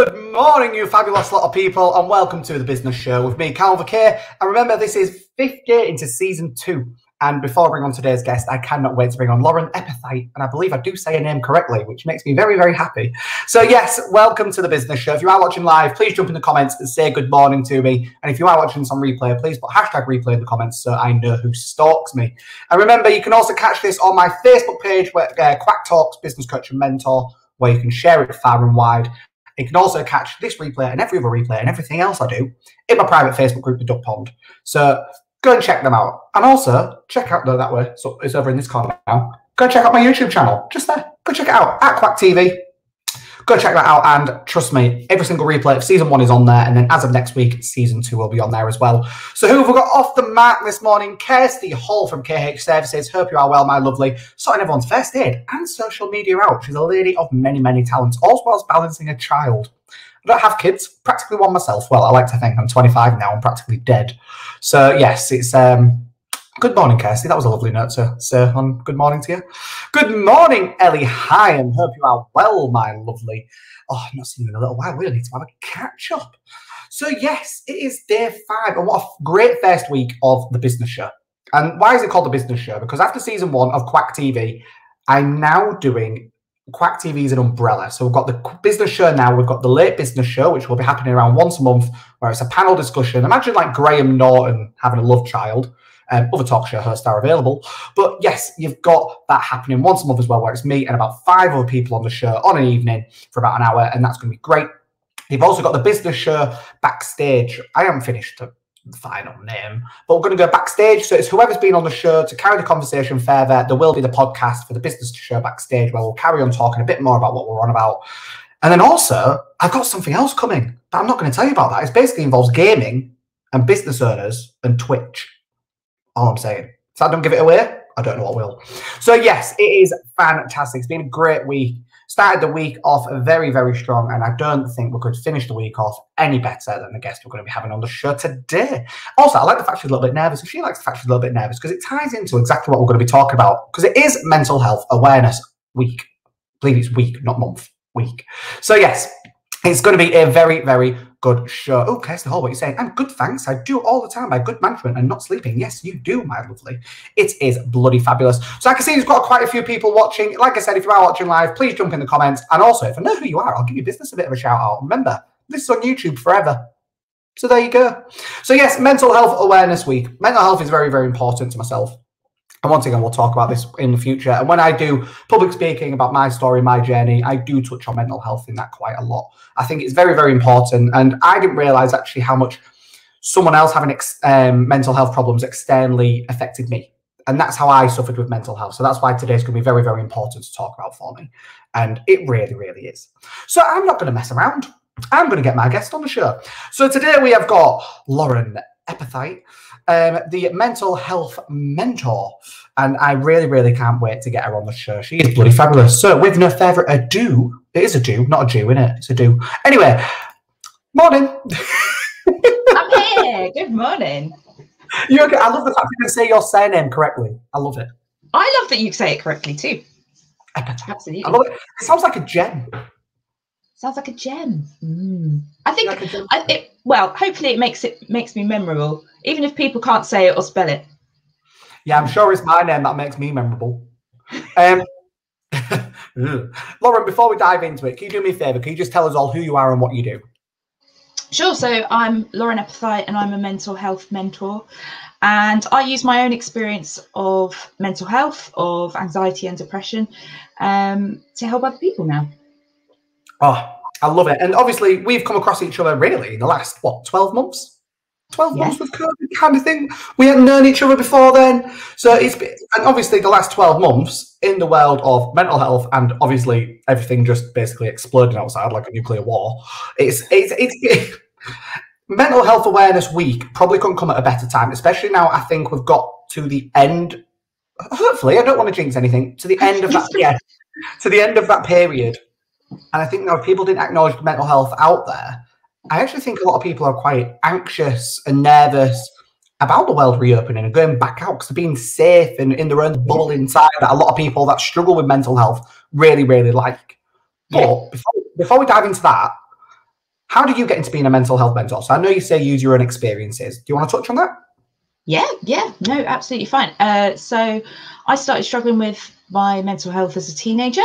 Good morning, you fabulous lot of people, and welcome to the Business Show with me, Calvin K. And remember, this is 5th day into Season 2. And before I bring on today's guest, I cannot wait to bring on Lauren Ephithite. And I believe I do say her name correctly, which makes me very, very happy. So yes, welcome to the Business Show. If you are watching live, please jump in the comments and say good morning to me. And if you are watching this on replay, please put hashtag replay in the comments so I know who stalks me. And remember, you can also catch this on my Facebook page, where Quack Talks Business Coach and Mentor, where you can share it far and wide. You can also catch this replay and every other replay and everything else I do in my private Facebook group, The Duck Pond. So go and check them out. And also, check out that way. So it's over in this corner now. Go check out my YouTube channel. Just there. Go check it out. At Quack TV. Go check that out. And trust me, every single replay of Season 1 is on there. And then as of next week, Season 2 will be on there as well. So who have we got off the mark this morning? Kirsty Hall from KH Services. Hope you are well, my lovely. Sorting everyone's first aid and social media out. She's a lady of many, many talents, all whilst balancing a child. I don't have kids, practically one myself. Well, I like to think I'm 25 now. I'm practically dead. So, yes, it's good morning, Kirsty. That was a lovely note to say on good morning to you. Good morning, Ellie Hyam. Hope you are well, my lovely. Oh, I've not seen you in a little while. We need to have a catch-up. So, yes, it is day 5. And what a great first week of the Business Show. And why is it called the Business Show? Because after Season 1 of Quack TV, I'm now doing Quack TV is an umbrella. So we've got the Business Show now. We've got the Late Business Show, which will be happening around once a month, where it's a panel discussion. Imagine like Graham Norton having a love child. Other talk show hosts are available. But yes, you've got that happening once a month as well, where it's me and about 5 other people on the show on an evening for about an hour, and that's going to be great. You've also got the Business Show Backstage. I haven't finished the final name, but we're going to go backstage. So it's whoever's been on the show to carry the conversation further. There will be the podcast for the Business Show Backstage, where we'll carry on talking a bit more about what we're on about. And then also, I've got something else coming, but I'm not going to tell you about that. It basically involves gaming and business owners and Twitch. All I'm saying. So I don't give it away, I don't know what will. So yes, it is fantastic. It's been a great week. Started the week off very, very strong, and I don't think we could finish the week off any better than the guest we're going to be having on the show today. Also, I like the fact she's a little bit nervous, and she likes the fact she's a little bit nervous because it ties into exactly what we're going to be talking about, because it is Mental Health Awareness Week. I believe it's week, not month, week. So yes, it's going to be a very, very good show. Oh, Kirsty Hall, what are you saying? I'm good, thanks. I do all the time by good management and not sleeping. Yes, you do, my lovely. It is bloody fabulous. So I can see there's got quite a few people watching. Like I said, if you are watching live, please jump in the comments. And also, if I know who you are, I'll give your business a bit of a shout out. Remember, this is on YouTube forever. So there you go. So yes, Mental Health Awareness Week. Mental health is very, very important to myself. And once again, we'll talk about this in the future. And when I do public speaking about my story, my journey, I do touch on mental health in that quite a lot. I think it's very, very important. And I didn't realise actually how much someone else having mental health problems externally affected me. And that's how I suffered with mental health. So that's why today's going to be very, very important to talk about for me. And it really, really is. So I'm not going to mess around. I'm going to get my guest on the show. So today we have got Lauren Ephithite, the mental health mentor, and I really, really can't wait to get her on the show. She is bloody fabulous. So with no further ado, it is a do, not a Jew, innit? It's a do. Anyway, morning. I'm here. Good morning. You okay? I love the fact you can say your surname correctly. I love it. I love that you say it correctly too. Absolutely. I love it. It sounds like a gem. Sounds like a gem. I think, like well, hopefully it makes me memorable, even if people can't say it or spell it. Yeah, I'm sure it's my name that makes me memorable. Lauren, before we dive into it, can you do me a favour? Can you just tell us all who you are and what you do? Sure. So I'm Lauren Ephithite, and I'm a mental health mentor. And I use my own experience of mental health, of anxiety and depression, to help other people now. Oh, I love it. And obviously, we've come across each other really in the last, what, 12 months? 12 months with COVID kind of thing. We hadn't known each other before then. So it's been, and obviously the last 12 months in the world of mental health, and obviously everything just basically exploding outside like a nuclear war. It's Mental Health Awareness Week probably couldn't come at a better time, especially now I think we've got to the end, hopefully, I don't want to jinx anything, to the end of that, to the end of that period. And I think now if people didn't acknowledge mental health out there, I actually think a lot of people are quite anxious and nervous about the world reopening and going back out because they're being safe and in their own bubble inside that a lot of people that struggle with mental health really, really like. But before we dive into that, How did you get into being a mental health mentor? So I know you say use your own experiences. Do you want to touch on that? Yeah, no, absolutely fine. So I started struggling with my mental health as a teenager.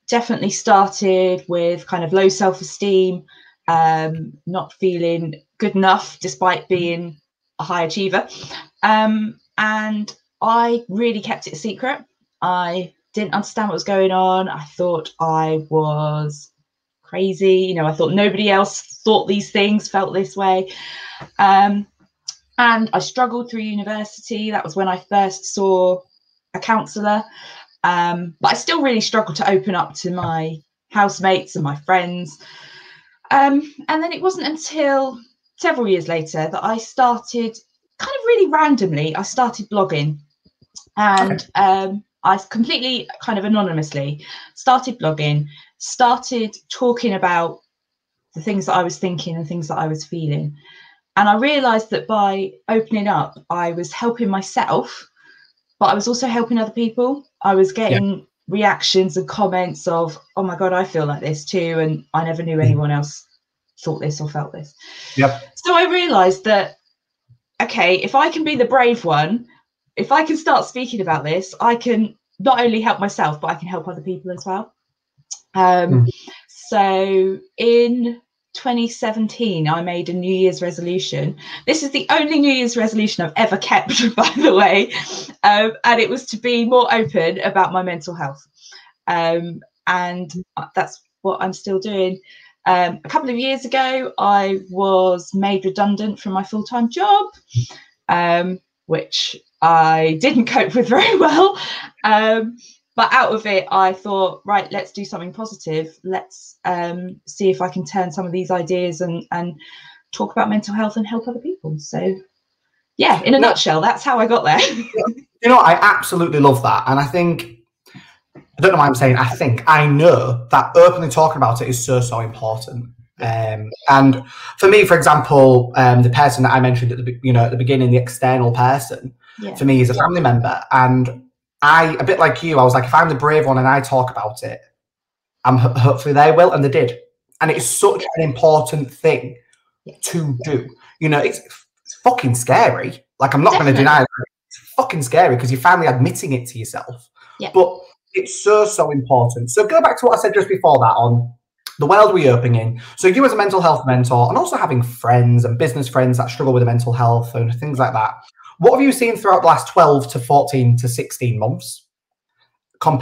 Definitely started with kind of low self-esteem, not feeling good enough despite being a high achiever. And I really kept it a secret. I didn't understand what was going on. I thought I was crazy. You know, I thought nobody else thought these things, felt this way. And I struggled through university. That was when I first saw a counsellor. But I still really struggled to open up to my housemates and my friends. And then it wasn't until several years later that I started, kind of really randomly, I started blogging. And I completely kind of anonymously started blogging, started talking about the things that I was thinking and things that I was feeling. And I realised that by opening up, I was helping myself, but I was also helping other people. I was getting reactions and comments of, oh my God, I feel like this too. And I never knew anyone else thought this or felt this. Yep. So I realised that, okay, if I can be the brave one, if I can start speaking about this, I can not only help myself, but I can help other people as well. So in 2017, I made a New Year's resolution. This is the only New Year's resolution I've ever kept, by the way. And it was to be more open about my mental health. And that's what I'm still doing. A couple of years ago, I was made redundant from my full-time job, which I didn't cope with very well. But out of it, I thought, right, let's do something positive. Let's see if I can turn some of these ideas and talk about mental health and help other people. So, yeah, in a nutshell, that's how I got there. You know, I absolutely love that. And I think, I don't know why I'm saying I know that openly talking about it is so important. And for me, for example, the person that I mentioned at the beginning, the external person, for me is a family member. And I, a bit like you, I was like, if I'm the brave one and I talk about it, hopefully they will, and they did. And it's such an important thing to do. You know, it's fucking scary. Like, I'm not going to deny that. It's fucking scary because you're finally admitting it to yourself. But it's so important. So go back to what I said just before that on the world we're opening in. So you as a mental health mentor, and also having friends and business friends that struggle with mental health and things like that. What have you seen throughout the last 12 to 14 to 16 months? There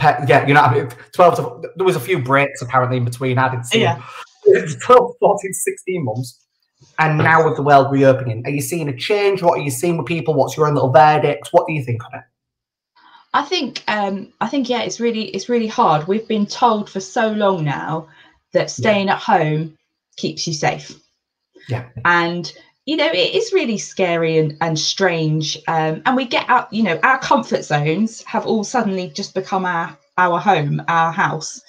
was a few breaks apparently in between. I didn't see 12, 14, 16 months. And now with the world reopening, are you seeing a change? What are you seeing with people? What's your own little verdict? What do you think of it? I think it's really hard. We've been told for so long now that staying at home keeps you safe. Yeah. And you know, it is really scary and strange. And we get out, you know, our comfort zones have all suddenly just become our home, our house.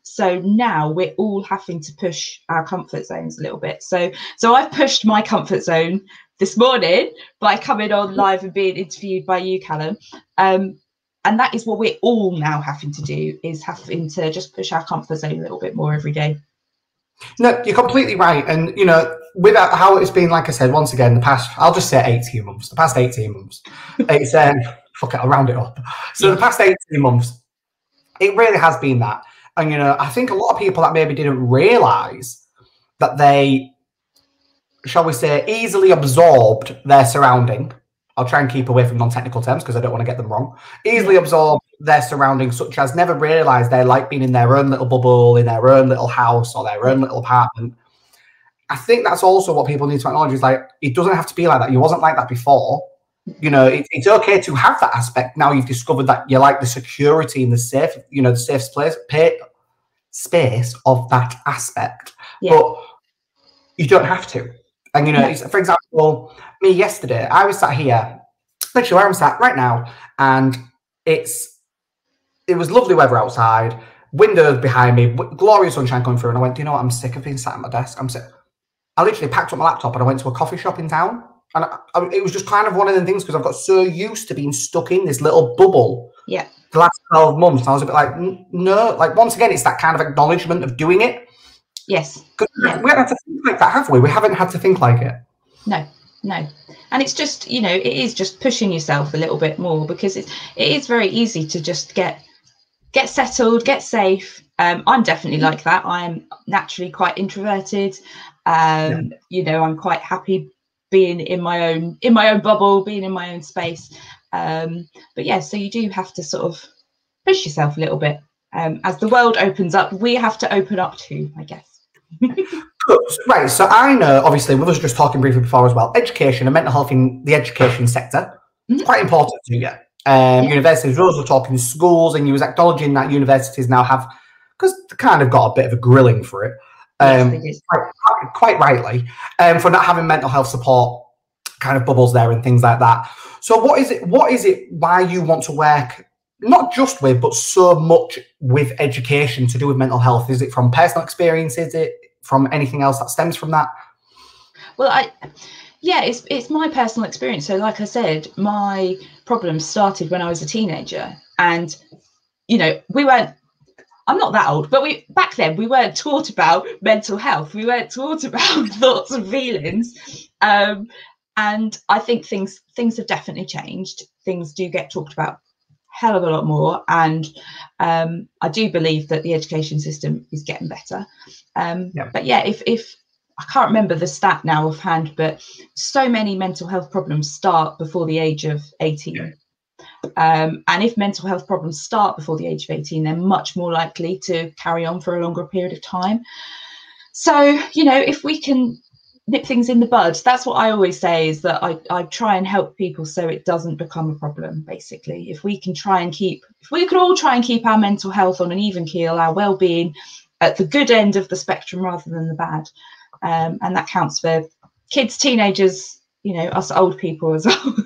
So now we're all having to push our comfort zones a little bit. So I've pushed my comfort zone this morning by coming on live and being interviewed by you, Callum. And that is what we're all now having to do, is having to just push our comfort zone a little bit more every day. No, you're completely right. And, you know, with how it's been, like I said, once again, the past 18 months, it's, fuck it, I'll round it up. So the past 18 months, it really has been that. And, you know, I think a lot of people that maybe didn't realise that they, shall we say, easily absorbed their surrounding. I'll try and keep away from non-technical terms because I don't want to get them wrong. Easily absorbed their surroundings, such as never realised they like being in their own little bubble, in their own little house or their own little apartment. I think that's also what people need to acknowledge, is like, it doesn't have to be like that. You wasn't like that before. You know, it's okay to have that aspect. Now you've discovered that you like the security and the safe, you know, the safe space of that aspect. But you don't have to. And, you know, for example, me yesterday, I was sat here, literally where I'm sat right now, and it was lovely weather outside, windows behind me, glorious sunshine coming through, and I went, do you know what, I'm sick of being sat at my desk. I literally packed up my laptop and I went to a coffee shop in town. And it was just kind of one of the things, because I've got so used to being stuck in this little bubble the last 12 months. And I was a bit like, no, like, once again, it's that kind of acknowledgement of doing it. Yes. 'Cause Yeah. we haven't had to think like that, have we? We haven't had to think like it. No, no. And it's just, you know, it is just pushing yourself a little bit more, because it is very easy to just get settled, get safe. I'm definitely like that. I'm naturally quite introverted. You know, I'm quite happy being in my own bubble, being in my own space. But yeah, so you do have to sort of push yourself a little bit. As the world opens up, we have to open up too, I guess. Right, so I know, obviously, we were just talking briefly before as well, education and mental health in the education sector is quite important to you. Universities, Rose were talking schools, and you was acknowledging that universities now have, because they kind of got a bit of a grilling for it, quite rightly, for not having mental health support kind of bubbles there and things like that. So what is it why you want to work not just with, but so much with education to do with mental health? Is it from personal experience? Is it from anything else that stems from that? Well, it's my personal experience. So like I said, my problems started when I was a teenager, and you know, I'm not that old, but back then we weren't taught about mental health. We weren't taught about thoughts and feelings. And I think things have definitely changed. Things do get talked about hell of a lot more, and I do believe that the education system is getting better. But yeah, if I can't remember the stat now offhand, but so many mental health problems start before the age of 18. And if mental health problems start before the age of 18, they're much more likely to carry on for a longer period of time. So, you know, if we can nip things in the bud, that's what I always say, is that I try and help people so it doesn't become a problem, basically. If we can all try and keep our mental health on an even keel, our well-being at the good end of the spectrum rather than the bad. And that counts for kids, teenagers, you know, us old people as well.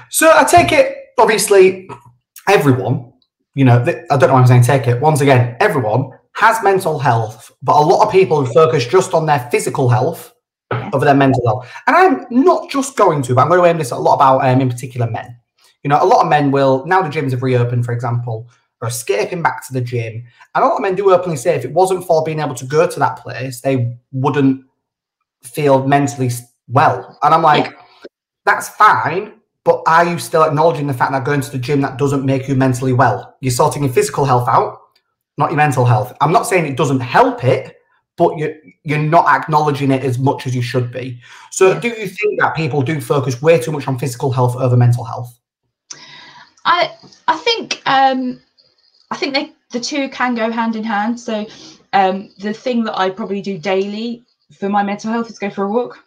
So I take it, obviously, everyone, you know, I don't know why I'm saying take it. Once again, everyone has mental health, but a lot of people focus just on their physical health over their mental health. And I'm not just going to, but I'm going to aim this a lot about, in particular, men. You know, a lot of men will, now the gyms have reopened, for example, are escaping back to the gym. And a lot of men do openly say if it wasn't for being able to go to that place, they wouldn't feel mentally well. And I'm like, that's fine, but are you still acknowledging the fact that going to the gym, that doesn't make you mentally well? You're sorting your physical health out, not your mental health. I'm not saying it doesn't help it, but you're not acknowledging it as much as you should be. So do you think that people do focus way too much on physical health over mental health? I think the two can go hand in hand. So the thing that I probably do daily for my mental health is go for a walk,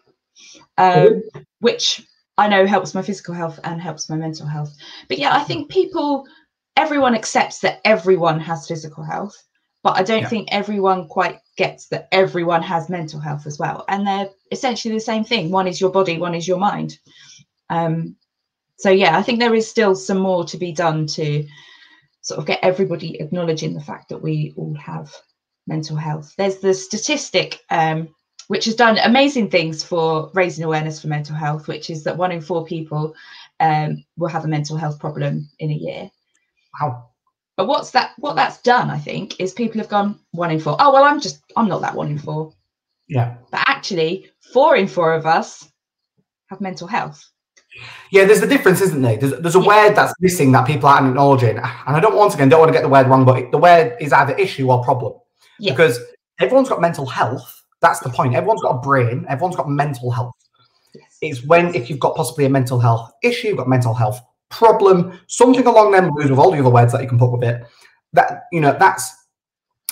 which I know helps my physical health and helps my mental health. But yeah, I think everyone accepts that everyone has physical health, but I don't think everyone quite gets that everyone has mental health as well. And they're essentially the same thing. One is your body, one is your mind. So yeah, I think there is still some more to be done to sort of get everybody acknowledging the fact that we all have mental health. There's the statistic which has done amazing things for raising awareness for mental health, which is that 1 in 4 people will have a mental health problem in a year. Wow. But what that's done, I think, is people have gone 1 in 4. Oh, well, I'm not that 1 in 4. Yeah. But actually, 4 in 4 of us have mental health. Yeah, there's a difference, isn't there? There's a word that's missing that people aren't acknowledging. And I don't want to get the word wrong, but the word is either issue or problem. Yeah. Because everyone's got mental health. That's the point. Everyone's got a brain. Everyone's got mental health. Yes. It's if you've got possibly a mental health issue, you've got mental health problem, something along them lines with all the other words that you can put with it. That, you know, that's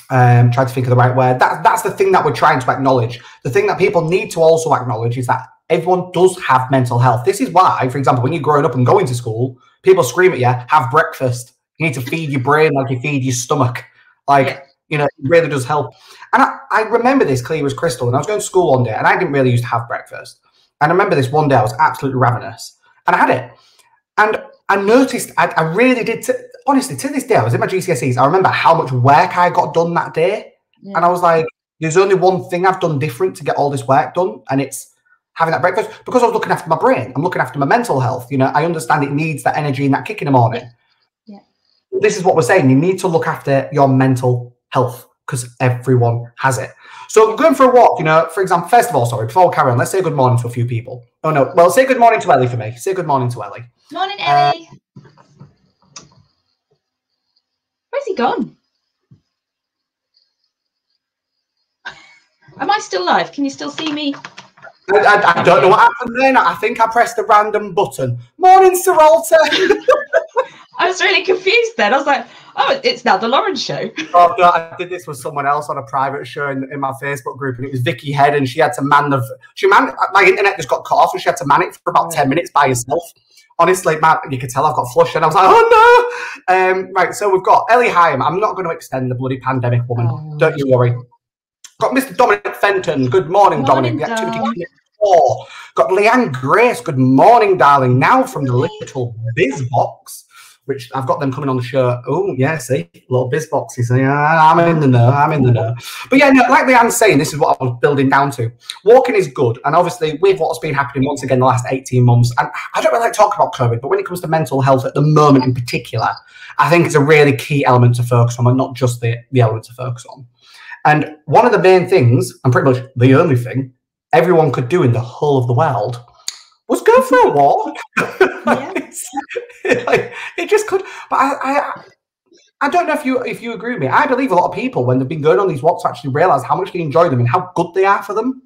trying to think of the right word. That's the thing that we're trying to acknowledge. The thing that people need to also acknowledge is that everyone does have mental health. This is why, for example, when you're growing up and going to school, people scream at you, have breakfast. You need to feed your brain like you feed your stomach. You know, it really does help. And I remember this clear as crystal. And I was going to school one day and I didn't really used to have breakfast. And I remember this one day I was absolutely ravenous and I had it. And I noticed, I really did, honestly, to this day, I was in my GCSEs. I remember how much work I got done that day. Yeah. And I was like, there's only one thing I've done different to get all this work done. And it's having that breakfast, because I was looking after my brain. I'm looking after my mental health. You know, I understand it needs that energy and that kick in the morning. Yeah. This is what we're saying. You need to look after your mental health, because everyone has it. So going for a walk, you know, for example, first of all, sorry, before we carry on, let's say good morning to a few people. Oh no, well, say good morning to Ellie for me. Say good morning to Ellie. Morning, Ellie. Where's he gone? Am I still live? Can you still see me? I don't know what happened then. I think I pressed a random button. Morning, Sir Walter. I was really confused then. I was like, oh, it's now the Lauren show. Oh, no, I did this with someone else on a private show in my Facebook group, and it was Vicky Head, and she had to man my internet just got cut off, and she had to man it for about 10 minutes by herself. Honestly, man, you could tell I've got flushed, and I was like, oh no. Right, so we've got Ellie Hyam. I'm not going to extend the bloody pandemic woman. Oh. Don't you worry. Got Mr. Dominic Fenton. Good morning, Dominic. The activity 4. Got Leanne Grace. Good morning, darling. Now from the little biz box, which I've got them coming on the show. Oh, yeah, see? Little biz boxes. Yeah, I'm in the know. I'm in the know. But yeah, no, like Leanne's saying, this is what I was building down to. Walking is good. And obviously, with what's been happening once again the last 18 months, and I don't really like talking about COVID, but when it comes to mental health at the moment in particular, I think it's a really key element to focus on, and not just the element to focus on. And one of the main things, and pretty much the only thing, everyone could do in the whole of the world was go for a walk. Like, it just could. But I don't know if you agree with me. I believe a lot of people, when they've been going on these walks, actually realise how much they enjoy them and how good they are for them.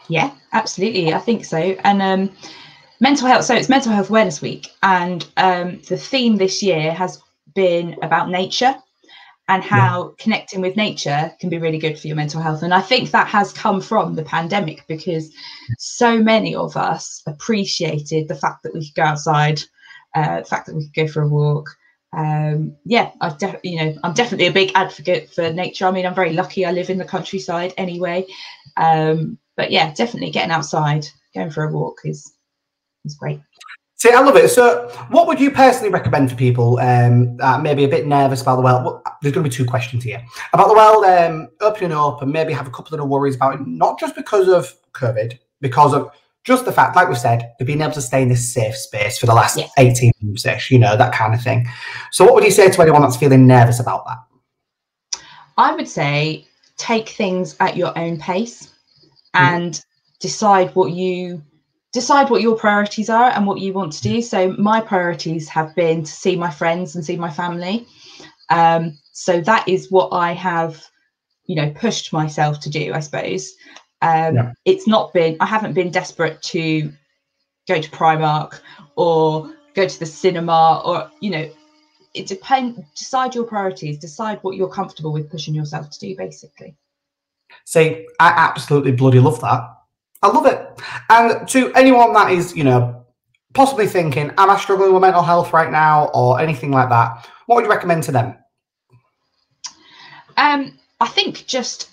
Yeah, absolutely. I think so. And mental health. So it's Mental Health Awareness Week, and the theme this year has been about nature. And how connecting with nature can be really good for your mental health. And I think that has come from the pandemic, because so many of us appreciated the fact that we could go outside, the fact that we could go for a walk. I'm definitely a big advocate for nature. I mean, I'm very lucky. I live in the countryside anyway. But yeah, definitely getting outside, going for a walk is great. See, I love it. So what would you personally recommend for people maybe a bit nervous about the world? Well, there's going to be 2 questions here. About the world opening up and maybe have a couple of worries about it, not just because of COVID, because of just the fact, like we said, they've been able to stay in this safe space for the last 18 months-ish, you know, that kind of thing. So what would you say to anyone that's feeling nervous about that? I would say take things at your own pace and decide what your priorities are and what you want to do. So my priorities have been to see my friends and see my family. So that is what I have, pushed myself to do, I suppose. It's not been, I haven't been desperate to go to Primark or go to the cinema or, it depends. Decide your priorities, decide what you're comfortable with pushing yourself to do, basically. See, I absolutely bloody love that. I love it. And to anyone that is, possibly thinking, am I struggling with mental health right now or anything like that, what would you recommend to them? I think just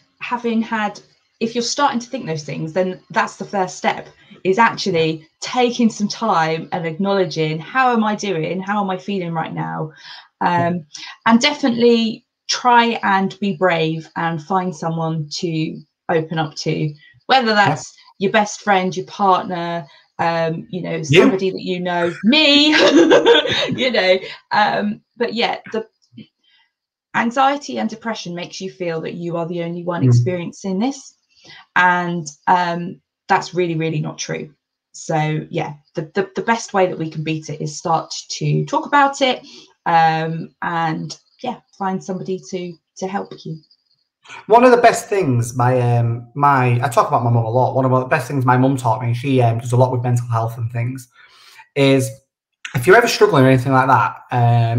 if you're starting to think those things, then that's the first step, is actually taking some time and acknowledging, how am I doing? How am I feeling right now? And definitely try and be brave and find someone to open up to, whether that's your best friend, your partner, somebody that me, but yeah, the anxiety and depression makes you feel that you are the only one experiencing this. And that's really, really not true. So yeah, the best way that we can beat it is start to talk about it, and find somebody to help you. One of the best things I talk about my mum a lot. One of the best things my mum taught me, she does a lot with mental health and things, is if you're ever struggling or anything like that,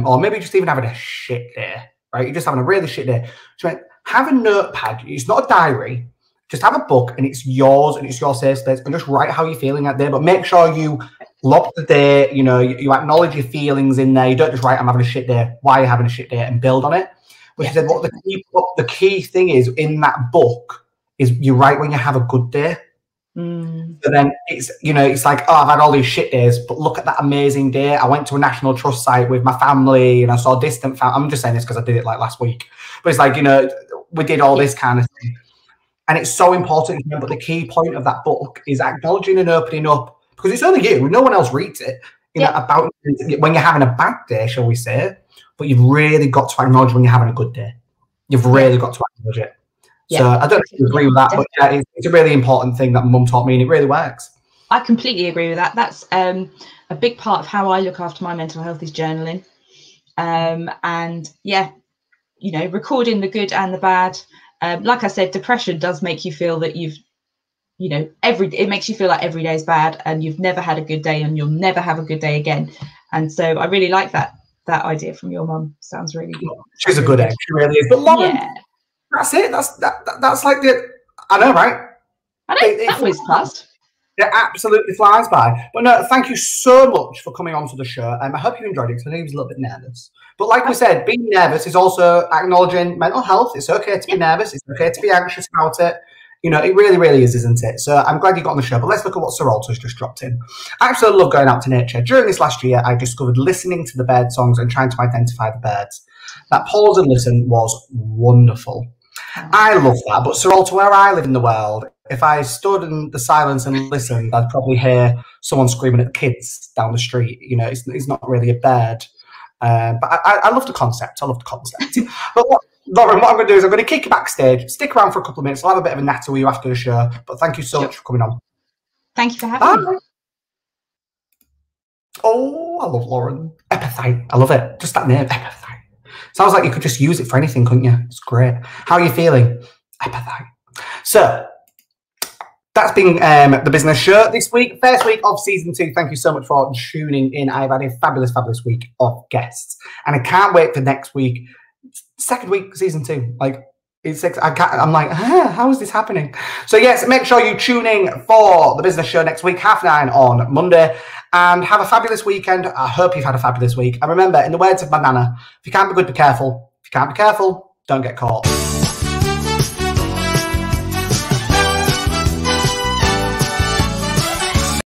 or maybe just even having a shit day, right? You're just having a really shit day. She went, have a notepad. It's not a diary. Just have a book, and it's yours, and it's your safe space, and just write how you're feeling that day. But make sure you log the day. You acknowledge your feelings in there. You don't just write, I'm having a shit day. Why are you having a shit day? And build on it. Which said, what the key thing is in that book is you write when you have a good day. So then it's, it's like, oh, I've had all these shit days, but look at that amazing day. I went to a National Trust site with my family and I saw distant family. I'm just saying this because I did it like last week. But it's like, we did all this kind of thing. And it's so important. But the key point of that book is acknowledging and opening up, because it's only you. No one else reads it. About when you're having a bad day, shall we say. But you've really got to acknowledge when you're having a good day. You've really got to acknowledge it. So I don't know if you agree with that, definitely. But yeah, it's a really important thing that Mum taught me, and it really works. I completely agree with that. That's a big part of how I look after my mental health is journaling. And yeah, you know, recording the good and the bad. Like I said, depression does make you feel that it makes you feel like every day is bad and you've never had a good day and you'll never have a good day again. And so I really like that idea from your mum. Sounds really good. She's a good egg. She really is. But Lauren, that's it. That's like I know, right? I know, that was fast. It absolutely flies by. But no, thank you so much for coming on to the show. I hope you enjoyed it because I know you was a little bit nervous. But like we said, being nervous is also acknowledging mental health. It's okay to be nervous. It's okay to be anxious about it. You know, it really, really is, isn't it? So I'm glad you got on the show. But let's look at what Sir Alta's just dropped in. I absolutely love going out to nature. During this last year, I discovered listening to the bird songs and trying to identify the birds. That pause and listen was wonderful. I love that. But Sir Alta, where I live in the world, if I stood in the silence and listened, I'd probably hear someone screaming at the kids down the street. You know, it's not really a bird. But I love the concept. I love the concept. But Lauren, what I'm going to do is I'm going to kick you backstage. Stick around for a couple of minutes. I'll have a bit of a natter with you after the show. But thank you so much for coming on. Thank you for having me. Oh, I love Lauren. Ephithite. I love it. Just that name, Ephithite. Sounds like you could just use it for anything, couldn't you? It's great. How are you feeling? Ephithite. So, that's been the business show this week. First week of season 2. Thank you so much for tuning in. I've had a fabulous, fabulous week of guests. And I can't wait for next week. Second week, season 2. Like, I'm like, how is this happening? So yes, make sure you tune in for the business show next week, 9:30 on Monday. And have a fabulous weekend. I hope you've had a fabulous week. And remember, in the words of my nana, if you can't be good, be careful. If you can't be careful, don't get caught.